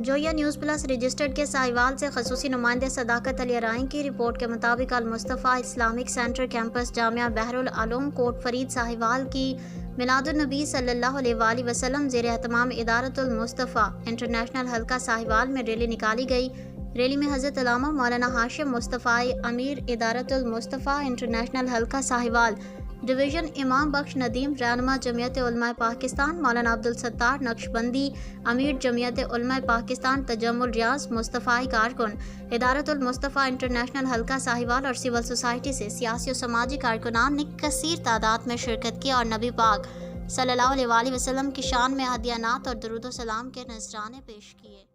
Zoya news plus registered के साहिवाल से खसूसी नुमाइंदे सदाकत अली राइन की रिपोर्ट के मुताबिक Al Mustafa Islamic centre campus Jamia Bahrul Uloom Kot Farid Sahiwal की मिलादुन नबी सल्लल्लाहु अलैहि वसल्लम ज़ेर एहतमाम इदारतुल मुस्तफ़ा इंटरनेशनल हल्का साहिवाल में रैली निकाली गई। रैली में हज़रत अल्लामा मौलाना हाशिम मुस्तफ़ाई अमीर इदारतुल मुस्तफ़ा इंटरनेशनल हल्का साहिवाल डिवीज़न इमाम बख्श नदीम रहनुमा जमियत उलमा पाकिस्तान मौलाना अब्दुल सत्तार नक्शबंदी अमीर जमियत उलमा पाकिस्तान तजम्मुल रियाज मुस्तफ़ाई कारकुन इदारतुल मुस्तफ़ा इंटरनेशनल हल्का साहिवाल और सिविल सोसाइटी से सियासी और समाजी कारकुनान ने कसीर तादाद में शिरकत की और नबी पाक सल्लल्लाहु अलैहि वसल्लम की शान में हदियानात और दुरूद सलाम के नजराने पेश किए।